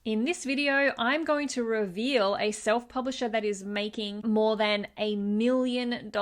In this video, I'm going to reveal a self-publisher that is making more than $1 million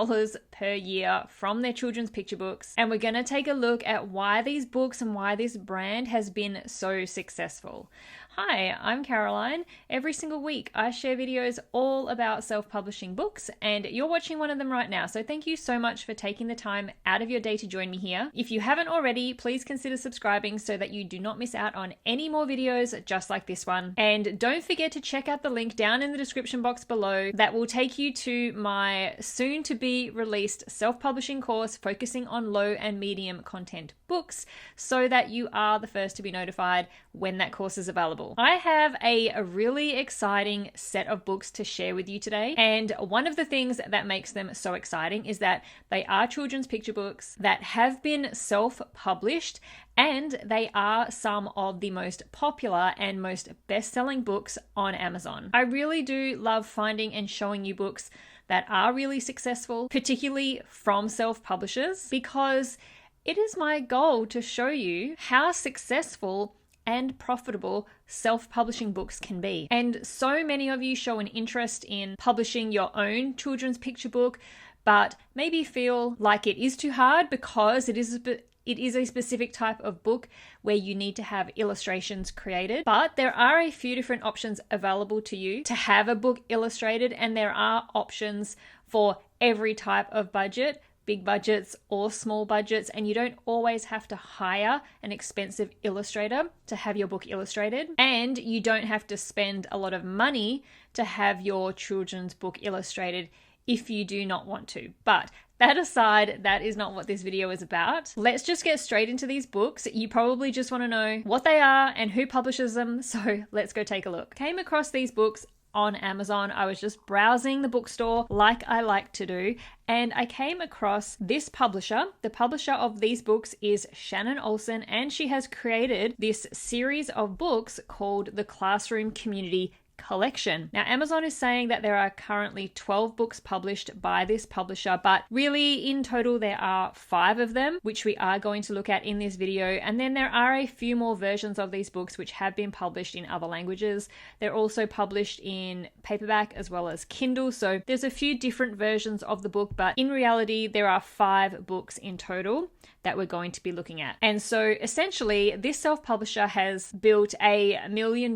per year from their children's picture books. And we're going to take a look at why these books and why this brand has been so successful. Hi, I'm Caroline. Every single week I share videos all about self-publishing books, and you're watching one of them right now. So thank you so much for taking the time out of your day to join me here. If you haven't already, please consider subscribing so that you do not miss out on any more videos just like this one. And don't forget to check out the link down in the description box below that will take you to my soon to be released self-publishing course focusing on low and medium content books, so that you are the first to be notified when that course is available. I have a really exciting set of books to share with you today, and one of the things that makes them so exciting is that they are children's picture books that have been self-published, and they are some of the most popular and most best-selling books on Amazon. I really do love finding and showing you books that are really successful, particularly from self-publishers, because it is my goal to show you how successful and profitable self-publishing books can be. And so many of you show an interest in publishing your own children's picture book, but maybe feel like it is too hard because it is a specific type of book where you need to have illustrations created. But there are a few different options available to you to have a book illustrated, and there are options for every type of budget, big budgets or small budgets, and you don't always have to hire an expensive illustrator to have your book illustrated, and you don't have to spend a lot of money to have your children's book illustrated if you do not want to. But that aside, that is not what this video is about. Let's just get straight into these books. You probably just want to know what they are and who publishes them, so let's go take a look. Came across these books on Amazon. I was just browsing the bookstore like I like to do, and I came across this publisher. The publisher of these books is Shannon Olsen, and she has created this series of books called the Classroom Community Collection. Now, Amazon is saying that there are currently 12 books published by this publisher, but really in total there are 5 of them, which we are going to look at in this video. And then there are a few more versions of these books which have been published in other languages. They're also published in paperback as well as Kindle. So there's a few different versions of the book, but in reality there are 5 books in total that we're going to be looking at. And so essentially this self-publisher has built $1 million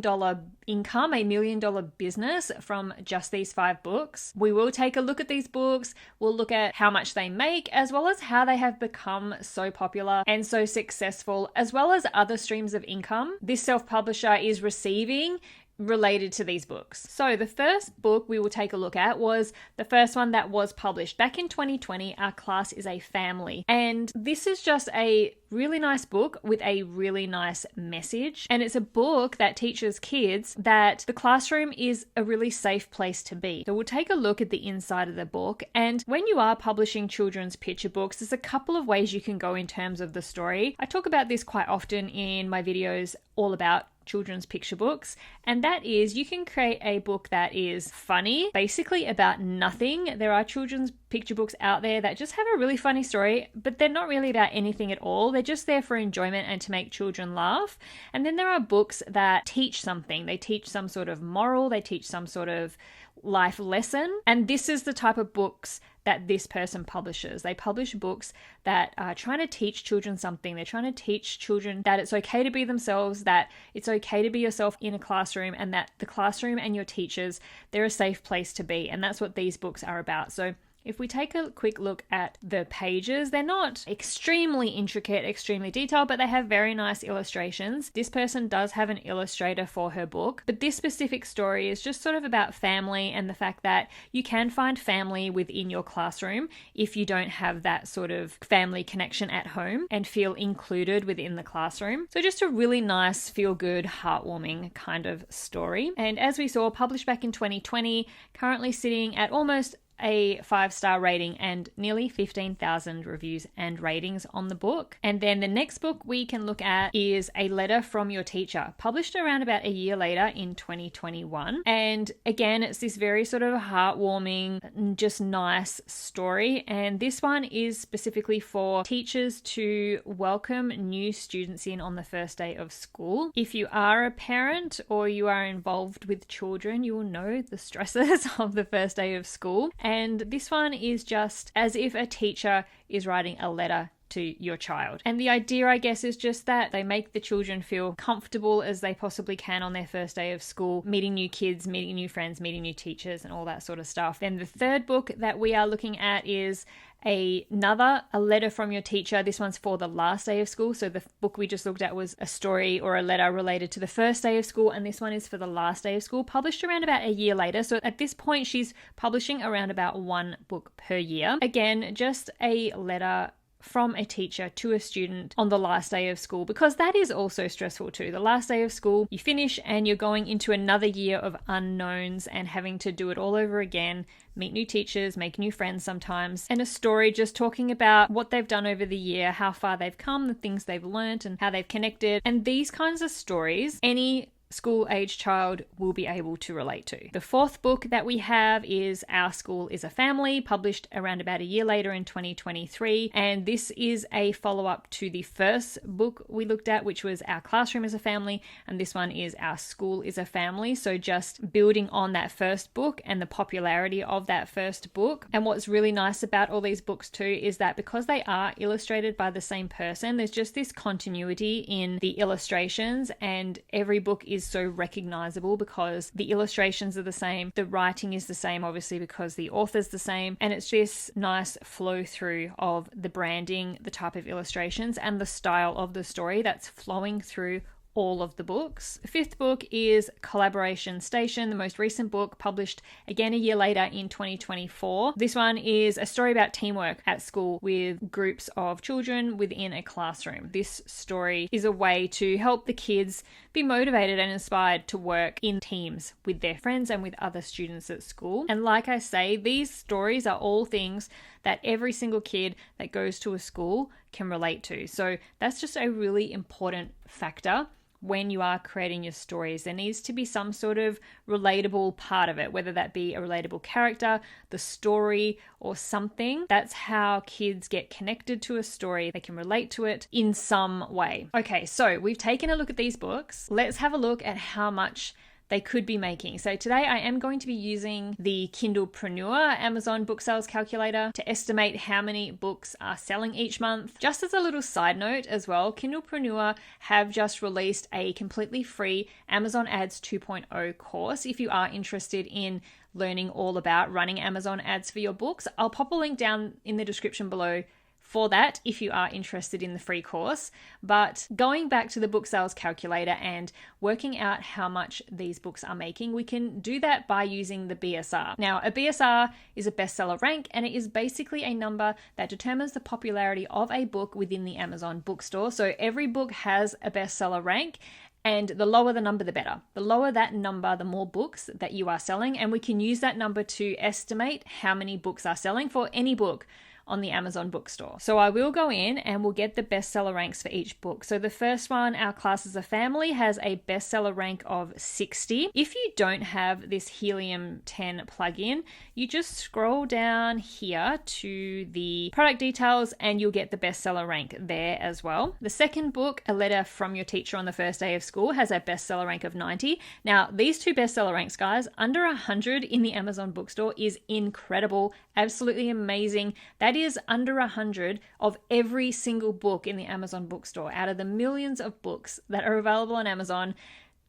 income, $1 million business from just these 5 books. We will take a look at these books. We'll look at how much they make, as well as how they have become so popular and so successful, as well as other streams of income this self-publisher is receiving related to these books. So the first book we will take a look at was the first one that was published back in 2020, Our Class is a Family. And this is just a really nice book with a really nice message. And it's a book that teaches kids that the classroom is a really safe place to be. So we'll take a look at the inside of the book. And when you are publishing children's picture books, there's a couple of ways you can go in terms of the story. I talk about this quite often in my videos all about children's picture books, and that is you can create a book that is funny, basically about nothing. There are children's picture books out there that just have a really funny story, but they're not really about anything at all. They're just there for enjoyment and to make children laugh. And then there are books that teach something. They teach some sort of moral, they teach some sort of life lesson, and this is the type of books that this person publishes. They publish books that are trying to teach children something. They're trying to teach children that it's okay to be themselves, that it's okay to be yourself in a classroom, and that the classroom and your teachers, they're a safe place to be. And that's what these books are about. So if we take a quick look at the pages, they're not extremely intricate, extremely detailed, but they have very nice illustrations. This person does have an illustrator for her book, but this specific story is just sort of about family and the fact that you can find family within your classroom if you don't have that sort of family connection at home and feel included within the classroom. So just a really nice, feel-good, heartwarming kind of story. And as we saw, published back in 2020, currently sitting at almost a 5-star rating and nearly 15,000 reviews and ratings on the book. And then the next book we can look at is A Letter from Your Teacher, published around about a year later in 2021. And again, it's this very sort of heartwarming, just nice story. And this one is specifically for teachers to welcome new students in on the first day of school. If you are a parent or you are involved with children, you will know the stresses of the first day of school. And this one is just as if a teacher is writing a letter to your child. And the idea, I guess, is just that they make the children feel comfortable as they possibly can on their first day of school, meeting new kids, meeting new friends, meeting new teachers, and all that sort of stuff. Then the third book that we are looking at is A Letter from Your Teacher. This one's for the last day of school. So the book we just looked at was a story or a letter related to the first day of school, and this one is for the last day of school, published around about a year later. So at this point, she's publishing around about one book per year. Again, just a letter from a teacher to a student on the last day of school, because that is also stressful too. The last day of school, you finish and you're going into another year of unknowns and having to do it all over again, meet new teachers, make new friends sometimes, and a story just talking about what they've done over the year, how far they've come, the things they've learned, and how they've connected. And these kinds of stories, any school-age child will be able to relate to. The fourth book that we have is Our School is a Family, published around about a year later in 2023. And this is a follow-up to the first book we looked at, which was Our Classroom is a Family. And this one is Our School is a Family. So just building on that first book and the popularity of that first book. And what's really nice about all these books too is that because they are illustrated by the same person, there's just this continuity in the illustrations, and every book is so recognizable because the illustrations are the same, the writing is the same, obviously, because the author's the same, and it's this nice flow through of the branding, the type of illustrations, and the style of the story that's flowing through all of the books. The fifth book is Collaboration Station, the most recent book, published again a year later in 2024. This one is a story about teamwork at school with groups of children within a classroom. This story is a way to help the kids be motivated and inspired to work in teams with their friends and with other students at school. And like I say, these stories are all things that every single kid that goes to a school can relate to. So that's just a really important factor when you are creating your stories. There needs to be some sort of relatable part of it, whether that be a relatable character, the story, or something. That's how kids get connected to a story. They can relate to it in some way. Okay, so we've taken a look at these books. Let's have a look at how much they could be making. So today I am going to be using the Kindlepreneur Amazon book sales calculator to estimate how many books are selling each month. Just as a little side note as well, Kindlepreneur have just released a completely free Amazon Ads 2.0 course. If you are interested in learning all about running Amazon ads for your books, I'll pop a link down in the description below for that if you are interested in the free course. But going back to the book sales calculator and working out how much these books are making, we can do that by using the BSR. Now, a BSR is a bestseller rank, and it is basically a number that determines the popularity of a book within the Amazon bookstore. So every book has a bestseller rank, and the lower the number, the better. The lower that number, the more books that you are selling, and we can use that number to estimate how many books are selling for any book on the Amazon bookstore. So I will go in and we'll get the bestseller ranks for each book. So the first one, Our Class is a Family, has a bestseller rank of 60. If you don't have this Helium 10 plugin, you just scroll down here to the product details and you'll get the bestseller rank there as well. The second book, A Letter from Your Teacher on the First Day of School, has a bestseller rank of 90. Now, these two bestseller ranks, guys, under 100 in the Amazon bookstore is incredible, absolutely amazing. That is under 100 of every single book in the Amazon bookstore. Out of the millions of books that are available on Amazon,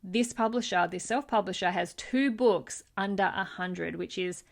this publisher, this self-publisher, has 2 books under 100, which is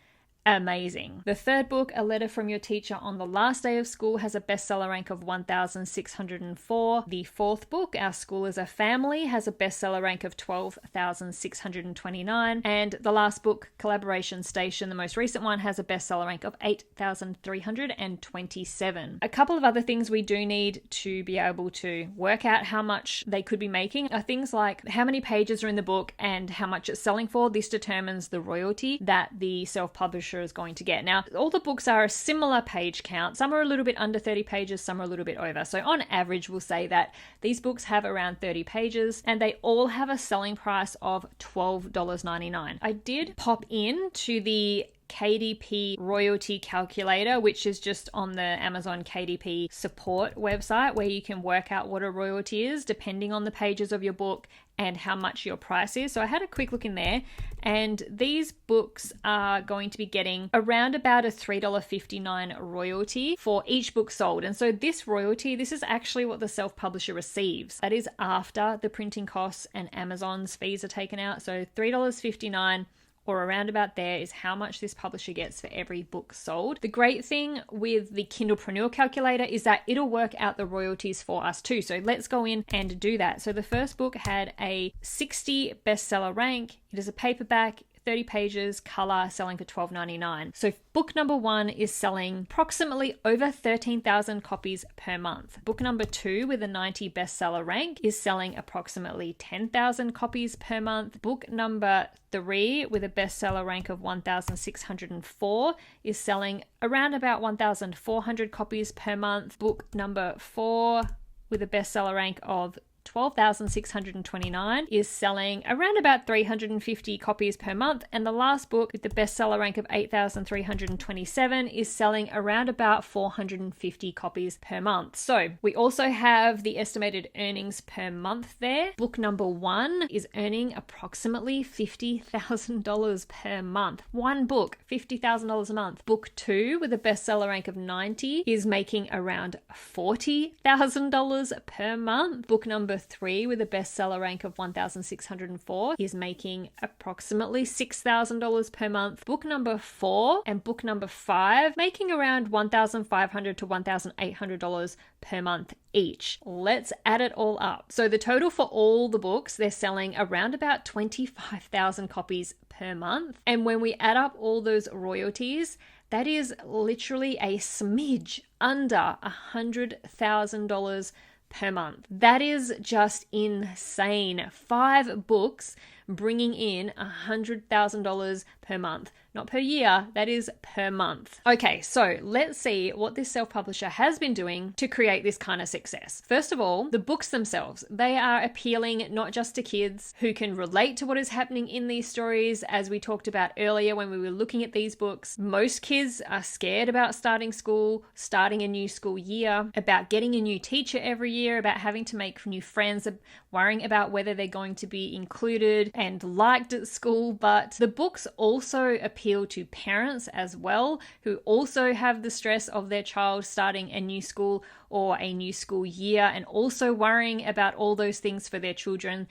amazing. The third book, A Letter from Your Teacher on the Last Day of School, has a bestseller rank of 1,604. The fourth book, Our School is a Family, has a bestseller rank of 12,629. And the last book, Collaboration Station, the most recent one, has a bestseller rank of 8,327. A couple of other things we do need to be able to work out how much they could be making are things like how many pages are in the book and how much it's selling for. This determines the royalty that the self-publisher publisher is going to get. Now, all the books are a similar page count. Some are a little bit under 30 pages, some are a little bit over. So on average, we'll say that these books have around 30 pages and they all have a selling price of $12.99. I did pop in to the KDP royalty calculator, which is just on the Amazon KDP support website, where you can work out what a royalty is depending on the pages of your book and how much your price is. So I had a quick look in there, and these books are going to be getting around about a $3.59 royalty for each book sold. And so this royalty, this is actually what the self-publisher receives. That is after the printing costs and Amazon's fees are taken out. So $3.59 or around about there is how much this publisher gets for every book sold. The great thing with the Kindlepreneur calculator is that it'll work out the royalties for us too. So let's go in and do that. So the first book had a 60 bestseller rank. It is a paperback, 30 pages, color, selling for $12.99. So book number 1 is selling approximately over 13,000 copies per month. Book number 2 with a 90 bestseller rank is selling approximately 10,000 copies per month. Book number 3 with a bestseller rank of 1,604 is selling around about 1,400 copies per month. Book number 4 with a bestseller rank of 12,629 is selling around about 350 copies per month. And the last book with the bestseller rank of 8,327 is selling around about 450 copies per month. So we also have the estimated earnings per month there. Book number 1 is earning approximately $50,000 per month. One book, $50,000 a month. Book 2 with a bestseller rank of 90 is making around $40,000 per month. Book number 3 with a bestseller rank of 1,604 is making approximately $6,000 per month. Book number 4 and book number 5 making around $1,500 to $1,800 per month each. Let's add it all up. So the total for all the books, they're selling around about 25,000 copies per month. And when we add up all those royalties, that is literally a smidge under $100,000 per month. That is just insane. 5 books bringing in $100,000 per month. Not per year, that is per month. Okay, so let's see what this self-publisher has been doing to create this kind of success. First of all, the books themselves, they are appealing not just to kids who can relate to what is happening in these stories. As we talked about earlier when we were looking at these books, most kids are scared about starting school, starting a new school year, about getting a new teacher every year, about having to make new friends, worrying about whether they're going to be included and liked at school. But the books also appeal to parents as well, who also have the stress of their child starting a new school or a new school year and also worrying about all those things for their children.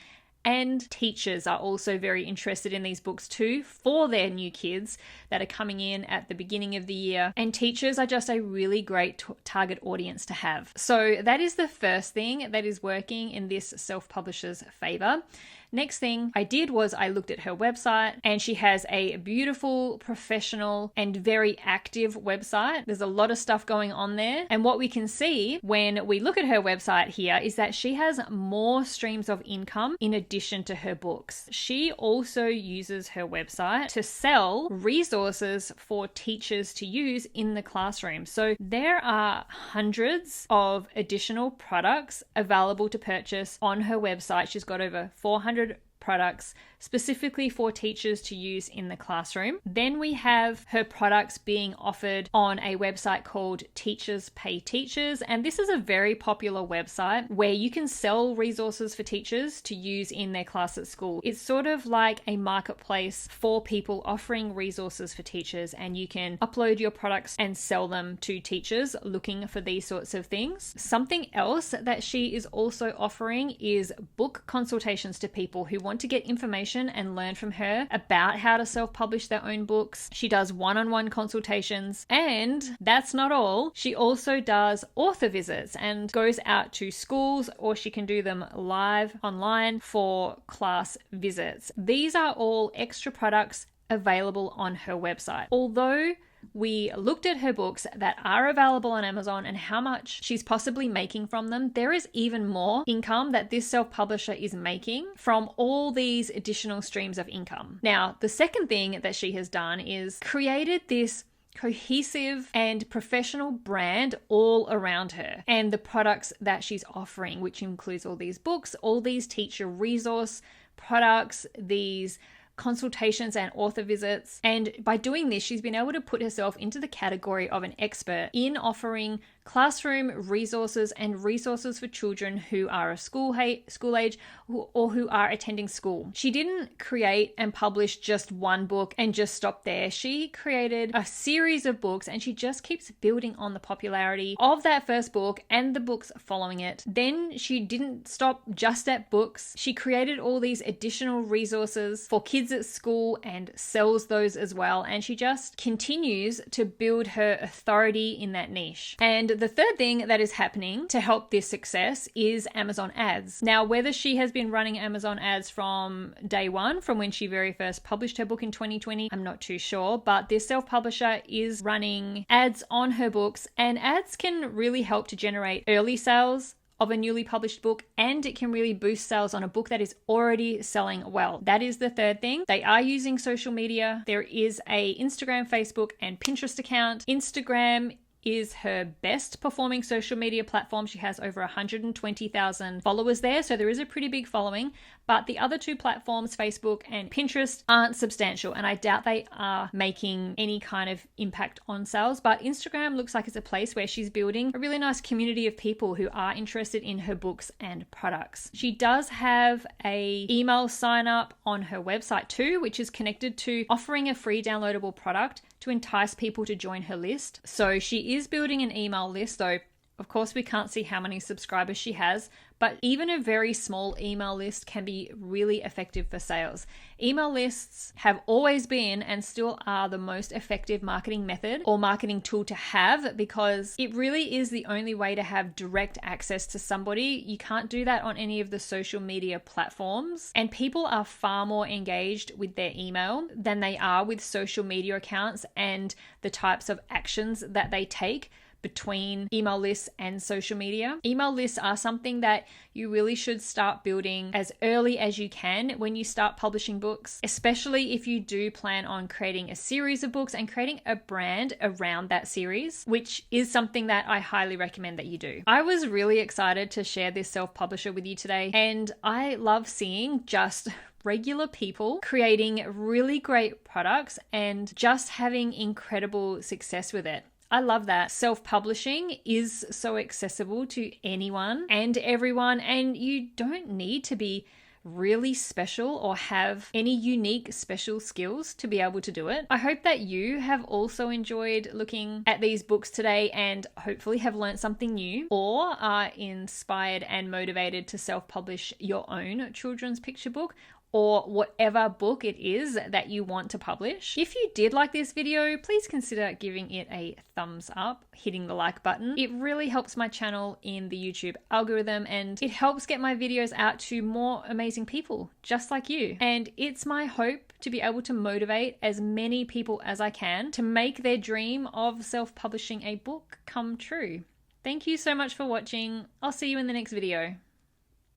And teachers are also very interested in these books too for their new kids that are coming in at the beginning of the year. And teachers are just a really great target audience to have. So that is the first thing that is working in this self-publisher's favor. Next thing I did was I looked at her website, and she has a beautiful, professional, and very active website. There's a lot of stuff going on there. And what we can see when we look at her website here is that she has more streams of income in addition to her books. She also uses her website to sell resources for teachers to use in the classroom. So there are hundreds of additional products available to purchase on her website. She's got over 400 products specifically for teachers to use in the classroom. Then we have her products being offered on a website called Teachers Pay Teachers. And this is a very popular website where you can sell resources for teachers to use in their class at school. It's sort of like a marketplace for people offering resources for teachers, and you can upload your products and sell them to teachers looking for these sorts of things. Something else that she is also offering is book consultations to people who want to get information and learn from her about how to self-publish their own books. She does one-on-one consultations, and that's not all. She also does author visits and goes out to schools, or she can do them live online for class visits. These are all extra products available on her website. Although we looked at her books that are available on Amazon and how much she's possibly making from them, there is even more income that this self-publisher is making from all these additional streams of income. Now, the second thing that she has done is created this cohesive and professional brand all around her and the products that she's offering, which includes all these books, all these teacher resource products, these consultations and author visits. And by doing this, she's been able to put herself into the category of an expert in offering classroom resources and resources for children who are a school age or who are attending school. She didn't create and publish just one book and just stop there. She created a series of books and she just keeps building on the popularity of that first book and the books following it. Then she didn't stop just at books. She created all these additional resources for kids at school and sells those as well. And she just continues to build her authority in that niche. And the third thing that is happening to help this success is Amazon ads. Now, whether she has been running Amazon ads from day one, from when she very first published her book in 2020, I'm not too sure, but this self-publisher is running ads on her books, and ads can really help to generate early sales of a newly published book, and it can really boost sales on a book that is already selling well. That is the third thing. They are using social media. There is a Instagram, Facebook, and Pinterest account. Instagram is her best performing social media platform. She has over 120,000 followers there, so there is a pretty big following. But the other two platforms, Facebook and Pinterest, aren't substantial, and I doubt they are making any kind of impact on sales. But Instagram looks like it's a place where she's building a really nice community of people who are interested in her books and products. She does have a email sign up on her website too, which is connected to offering a free downloadable product to entice people to join her list. So she is building an email list, though of course we can't see how many subscribers she has, but even a very small email list can be really effective for sales. Email lists have always been and still are the most effective marketing method or marketing tool to have, because it really is the only way to have direct access to somebody. You can't do that on any of the social media platforms, and people are far more engaged with their email than they are with social media accounts and the types of actions that they take between email lists and social media. Email lists are something that you really should start building as early as you can when you start publishing books, especially if you do plan on creating a series of books and creating a brand around that series, which is something that I highly recommend that you do. I was really excited to share this self-publisher with you today, and I love seeing just regular people creating really great products and just having incredible success with it. I love that. Self-publishing is so accessible to anyone and everyone, and you don't need to be really special or have any unique special skills to be able to do it. I hope that you have also enjoyed looking at these books today and hopefully have learned something new or are inspired and motivated to self-publish your own children's picture book or whatever book it is that you want to publish. If you did like this video, please consider giving it a thumbs up, hitting the like button. It really helps my channel in the YouTube algorithm, and it helps get my videos out to more amazing people just like you. And it's my hope to be able to motivate as many people as I can to make their dream of self-publishing a book come true. Thank you so much for watching. I'll see you in the next video.